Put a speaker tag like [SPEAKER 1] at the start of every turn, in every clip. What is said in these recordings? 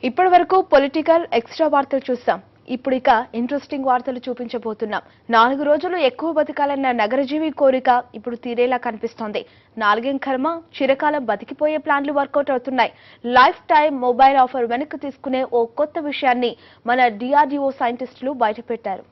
[SPEAKER 1] ఇప్పటి వరకు political extra వార్తలు చూస్తాం. ఇప్పుడు ఇక ఇంట్రెస్టింగ్ వార్తలు చూపించబోతున్నాం. 4 రోజులు ఎక్కువ బతకాలన్న నగరజీవి కోరిక ఇప్పుడు తీరేలా కనిపిస్తోంది. నాలుగేం కర్మ, చిరకాలం బతికిపోయే ప్లాన్లు వర్కౌట్ అవుతున్నాయి. లైఫ్ టైం మొబైల్ ఆఫర్ వెనక్కి తీసుకునే ఓ కొత్త విషయాన్ని మన డిఆర్డీఓ సైంటిస్టులు బయటపెట్టారు.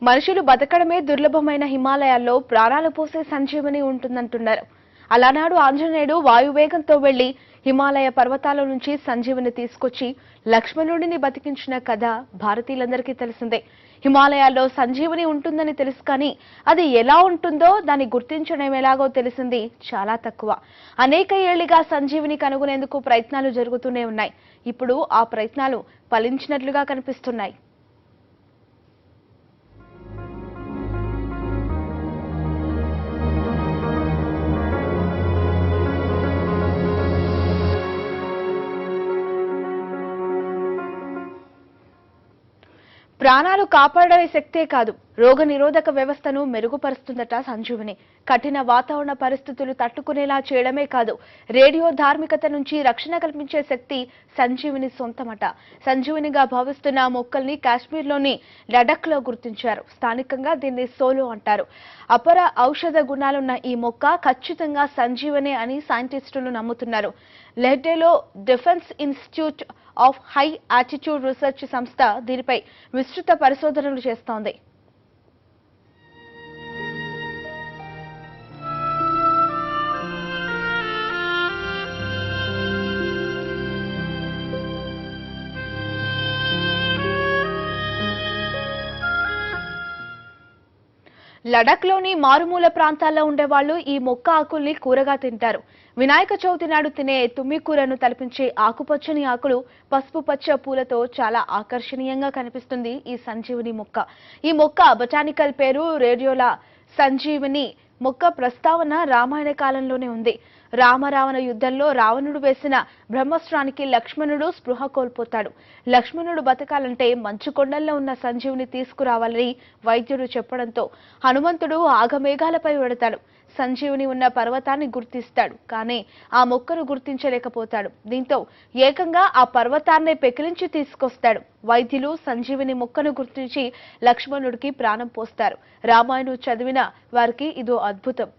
[SPEAKER 1] మనుషులు బతకడమే దుర్లభమైన హిమాలయాల్లో ప్రాణాలు పోసే సంజీవని ఉంటుందంటున్నారు. అలానాడు ఆంజనేయుడు వాయువేగంతో వెళ్లి హిమాలయ పర్వతాల నుంచి సంజీవని తీసుకొచ్చి లక్ష్మణుడిని బతికించిన కథ భారతీయులందరికీ తెలిసిందే. హిమాలయాల్లో సంజీవని ఉంటుందని తెలుసు, కానీ అది ఎలా ఉంటుందో దాన్ని గుర్తించడం ఎలాగో తెలిసింది చాలా తక్కువ. అనేక ఏళ్లుగా సంజీవని కనుగొనేందుకు ప్రయత్నాలు జరుగుతూనే ఉన్నాయి. ఇప్పుడు ఆ ప్రయత్నాలు ఫలించినట్లుగా కనిపిస్తున్నాయి. ప్రాణాలు కాపాడే శక్తే కాదు, రోగ నిరోధక వ్యవస్థను మెరుగుపరుస్తుందట సంజీవని. కఠిన వాతావరణ పరిస్థితులు తట్టుకునేలా చేయడమే కాదు, రేడియో ధార్మికత నుంచి రక్షణ కల్పించే శక్తి సంజీవని సొంతమట. సంజీవనిగా భావిస్తున్న మొక్కల్ని కాశ్మీర్లోని లడఖ్లో గుర్తించారు. స్థానికంగా దీన్ని సోలో అంటారు. అపర ఔషధ గుణాలున్న ఈ మొక్క ఖచ్చితంగా సంజీవనే అని సైంటిస్టులు నమ్ముతున్నారు. లెహ్డేలో defence institute of high altitude research సంస్థ దీనిపై విస్తృత పరిశోధనలు చేస్తోంది. లడఖ్లోని మారుమూల ప్రాంతాల్లో ఉండేవాళ్లు ఈ మొక్క ఆకుల్ని కూరగా తింటారు. వినాయక చవితి నాడు తినే తుమ్మికూరను తలపించే ఆకుపచ్చని ఆకులు, పసుపు పచ్చ పూలతో చాలా ఆకర్షణీయంగా కనిపిస్తుంది ఈ సంజీవని మొక్క. ఈ మొక్క బొటానికల్ పేరు రేడియోలా. సంజీవని మొక్క ప్రస్తావన రామాయణ కాలంలోనే ఉంది. రామరావణ యుద్ధంలో రావణుడు వేసిన బ్రహ్మాస్త్రానికి లక్ష్మణుడు స్పృహ కోల్పోతాడు. లక్ష్మణుడు బతకాలంటే మంచు కొండల్లో ఉన్న సంజీవుని తీసుకురావాలని వైద్యుడు చెప్పడంతో హనుమంతుడు ఆగమేఘాలపై వెడతాడు. సంజీవుని ఉన్న పర్వతాన్ని గుర్తిస్తాడు, కానీ ఆ మొక్కను గుర్తించలేకపోతాడు. దీంతో ఏకంగా ఆ పర్వతాన్నే పెకిలించి తీసుకొస్తాడు. వైద్యులు సంజీవిని మొక్కను గుర్తించి లక్ష్మణుడికి ప్రాణం పోస్తారు. రామాయణం చదివిన వారికి ఇదో అద్భుతం.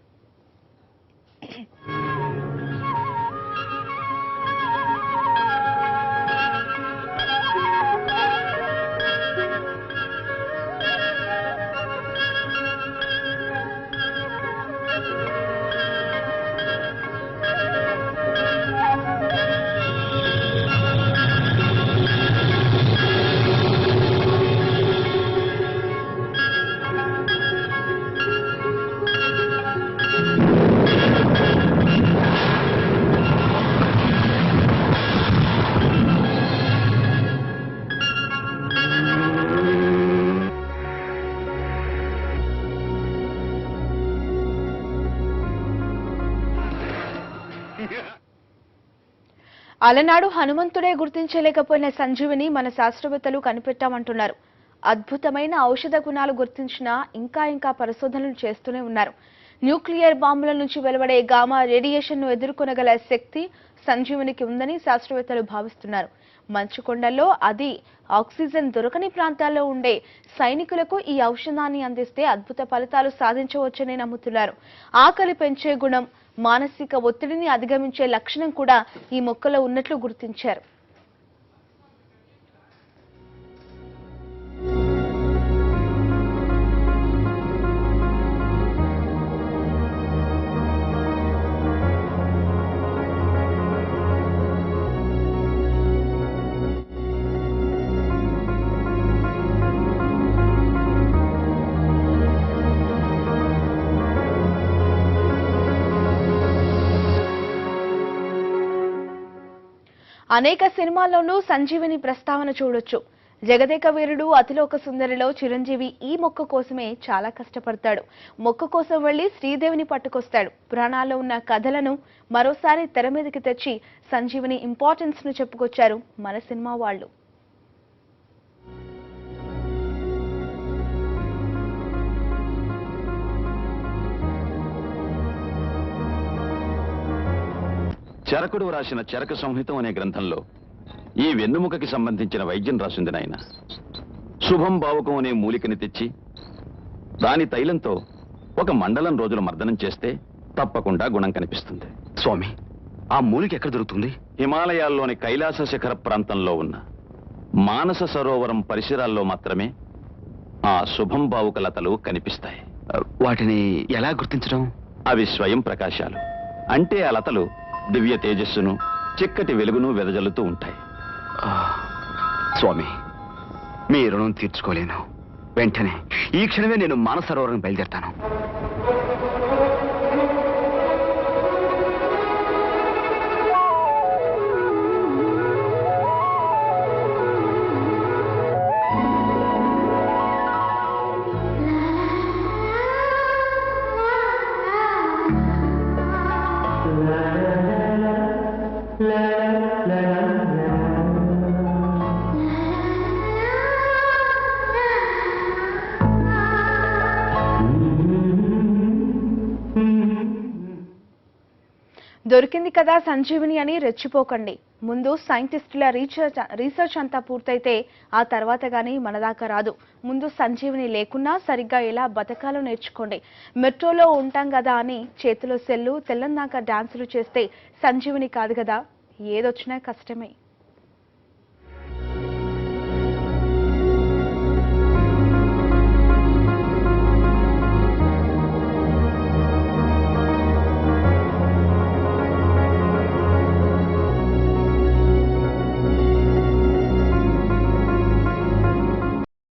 [SPEAKER 1] అలనాడు హనుమంతుడే గుర్తించలేకపోయిన సంజీవిని మన శాస్త్రవేత్తలు కనిపెట్టామంటున్నారు. అద్భుతమైన ఔషధ గుణాలు గుర్తించిన ఇంకా పరిశోధనలు చేస్తూనే ఉన్నారు. న్యూక్లియర్ బాంబుల నుంచి వెలువడే గామా రేడియేషన్ ను ఎదుర్కొనగల శక్తి సంజీవినికి ఉందని శాస్త్రవేత్తలు భావిస్తున్నారు. మంచు కొండల్లో, అది ఆక్సిజన్ దొరకని ప్రాంతాల్లో ఉండే సైనికులకు ఈ ఔషధాన్ని అందిస్తే అద్భుత ఫలితాలు సాధించవచ్చని నమ్ముతున్నారు. ఆకలి పెంచే గుణం, మానసిక ఒత్తిడిని అధిగమించే లక్షణం కూడా ఈ మొక్కలో ఉన్నట్లు గుర్తించారు. అనేక సినిమాల్లోనూ సంజీవిని ప్రస్తావన చూడొచ్చు. జగదేక వీరుడు అతిలోక సుందరిలో చిరంజీవి ఈ మొక్క కోసమే చాలా కష్టపడతాడు. మొక్క కోసం వెళ్లి శ్రీదేవిని పట్టుకొస్తాడు. పురాణాల్లో ఉన్న కథలను మరోసారి తెర మీదకి తెచ్చి సంజీవిని ఇంపార్టెన్స్ ను చెప్పుకొచ్చారు మన సినిమా వాళ్ళు.
[SPEAKER 2] చరకుడు రాసిన చరక సంహితం అనే గ్రంథంలో ఈ వెన్నుముకకి సంబంధించిన వైద్యం రాసింది నాయన. శుభం భావుకం అనే మూలికని తెచ్చి దాని తైలంతో ఒక మండలం రోజులు మర్దనం చేస్తే తప్పకుండా గుణం కనిపిస్తుంది.
[SPEAKER 3] స్వామి, ఆ మూలిక ఎక్కడ దొరుకుతుంది?
[SPEAKER 2] హిమాలయాల్లోని కైలాస శిఖర ప్రాంతంలో ఉన్న మానస సరోవరం పరిసరాల్లో మాత్రమే ఆ శుభం భావుక లతలు కనిపిస్తాయి.
[SPEAKER 3] వాటిని ఎలా గుర్తించడం?
[SPEAKER 2] అవి స్వయం ప్రకాశాలు. అంటే ఆ లతలు దివ్య తేజస్సును చిక్కటి వెలుగును వెదజల్లుతూ ఉంటాయి.
[SPEAKER 3] స్వామి, మీ రుణం తీర్చుకోలేను. వెంటనే ఈ క్షణమే నేను మానస సరోవరం బయలుదేరతాను.
[SPEAKER 1] దొరికింది కదా సంజీవిని అని రెచ్చిపోకండి. ముందు సైంటిస్టుల రీసెర్చ్ అంతా పూర్తయితే ఆ తర్వాత గానీ మనదాకా రాదు. ముందు సంజీవిని లేకున్నా సరిగ్గా ఎలా బతకాలో నేర్చుకోండి. మెట్రోలో ఉంటాం కదా అని చేతిలో సెల్లు తెల్లందాకా డాన్సులు చేస్తే సంజీవిని కాదు కదా, ఏదొచ్చినా కష్టమే.